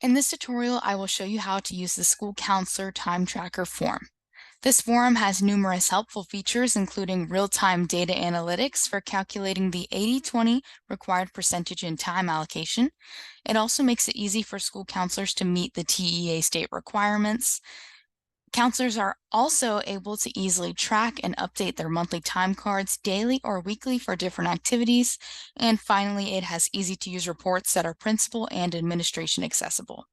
In this tutorial, I will show you how to use the School Counselor Time Tracker form. This form has numerous helpful features, including real-time data analytics for calculating the 80-20 required percentage in time allocation. It also makes it easy for school counselors to meet the TEA state requirements. Counselors are also able to easily track and update their monthly time cards daily or weekly for different activities. And finally, it has easy-to-use reports that are principal and administration accessible.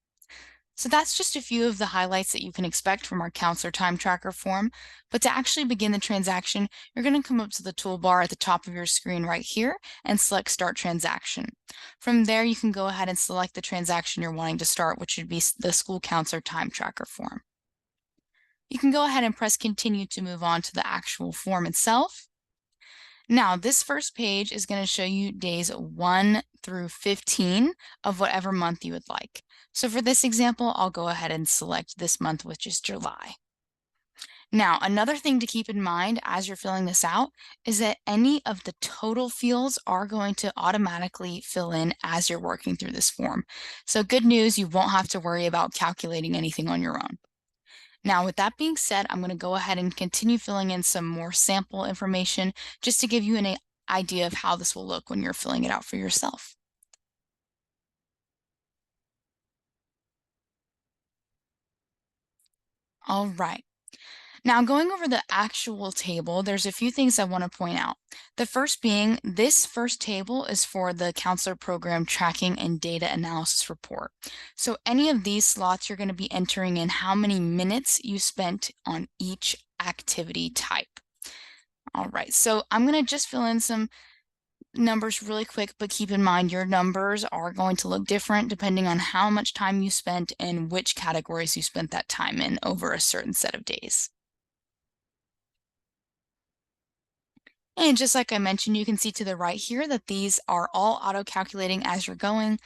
So that's just a few of the highlights that you can expect from our Counselor Time Tracker form. But to actually begin the transaction, you're going to come up to the toolbar at the top of your screen right here and select Start Transaction. From there, you can go ahead and select the transaction you're wanting to start, which would be the School Counselor Time Tracker form. You can go ahead and press Continue to move on to the actual form itself. Now, this first page is going to show you days 1 through 15 of whatever month you would like. So for this example, I'll go ahead and select this month, which is July. Now, another thing to keep in mind as you're filling this out is that any of the total fields are going to automatically fill in as you're working through this form. So good news, you won't have to worry about calculating anything on your own. Now, with that being said, I'm going to go ahead and continue filling in some more sample information just to give you an idea of how this will look when you're filling it out for yourself. All right. Now, going over the actual table, there's a few things I want to point out. The first being this first table is for the counselor program tracking and data analysis report. So any of these slots, you're going to be entering in how many minutes you spent on each activity type. All right, so I'm going to just fill in some numbers really quick, but keep in mind your numbers are going to look different depending on how much time you spent and which categories you spent that time in over a certain set of days. And just like I mentioned, you can see to the right here that these are all auto-calculating as you're going,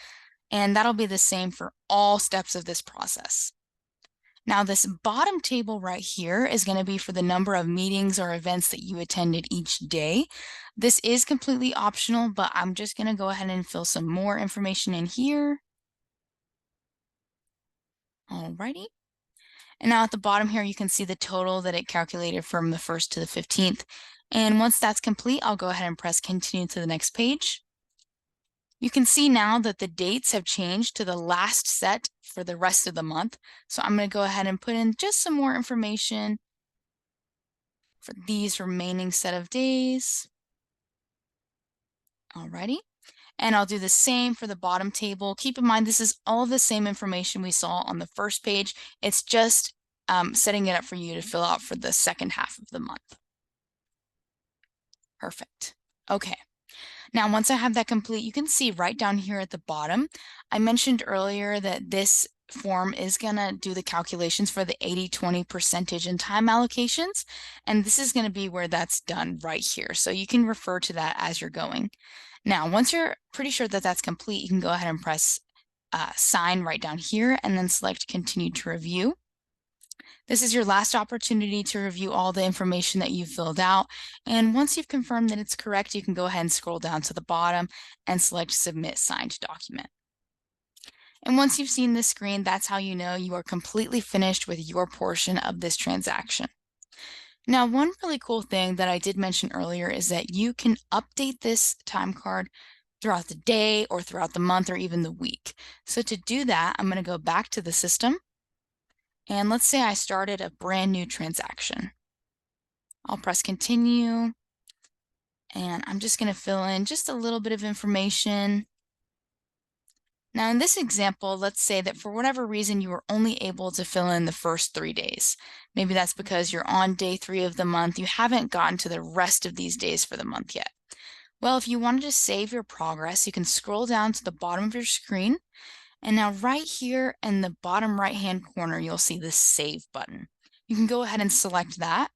and that'll be the same for all steps of this process. Now, this bottom table right here is going to be for the number of meetings or events that you attended each day. This is completely optional, but I'm just going to go ahead and fill some more information in here. Alrighty. And now at the bottom here, you can see the total that it calculated from the 1st to the 15th. And once that's complete, I'll go ahead and press continue to the next page. You can see now that the dates have changed to the last set for the rest of the month. So I'm going to go ahead and put in just some more information for these remaining set of days. Alrighty. And I'll do the same for the bottom table. Keep in mind, this is all the same information we saw on the first page. It's just setting it up for you to fill out for the second half of the month. Perfect. Okay. Now, once I have that complete, you can see right down here at the bottom, I mentioned earlier that this form is going to do the calculations for the 80-20 percentage and time allocations, and this is going to be where that's done right here. So you can refer to that as you're going. Now, once you're pretty sure that that's complete, you can go ahead and press sign right down here and then select continue to review. This is your last opportunity to review all the information that you've filled out. And once you've confirmed that it's correct, you can go ahead and scroll down to the bottom and select Submit Signed Document. And once you've seen this screen, that's how you know you are completely finished with your portion of this transaction. Now, one really cool thing that I did mention earlier is that you can update this time card throughout the day or throughout the month or even the week. So to do that, I'm going to go back to the system. And let's say I started a brand new transaction. I'll press continue, and I'm just going to fill in just a little bit of information. Now in this example, let's say that for whatever reason you were only able to fill in the first 3 days. Maybe that's because you're on day 3 of the month. You haven't gotten to the rest of these days for the month yet. Well, if you wanted to save your progress, you can scroll down to the bottom of your screen. And now right here in the bottom right-hand corner, you'll see the Save button. You can go ahead and select that.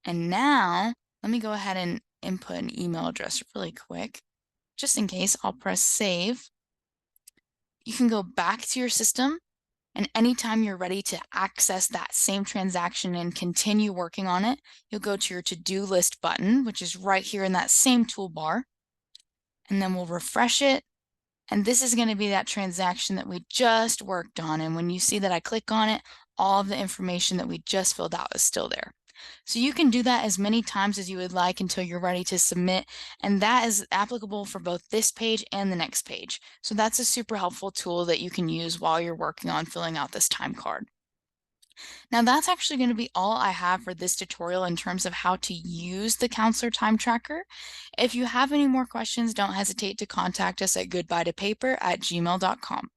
And now, let me go ahead and input an email address really quick. Just in case, I'll press Save. You can go back to your system, and anytime you're ready to access that same transaction and continue working on it, you'll go to your To-Do List button, which is right here in that same toolbar. And then we'll refresh it. And this is going to be that transaction that we just worked on. And when you see that I click on it, all of the information that we just filled out is still there. So you can do that as many times as you would like until you're ready to submit. And that is applicable for both this page and the next page. So that's a super helpful tool that you can use while you're working on filling out this time card. Now that's actually going to be all I have for this tutorial in terms of how to use the Counselor Time Tracker. If you have any more questions, don't hesitate to contact us at goodbyetopaper@gmail.com.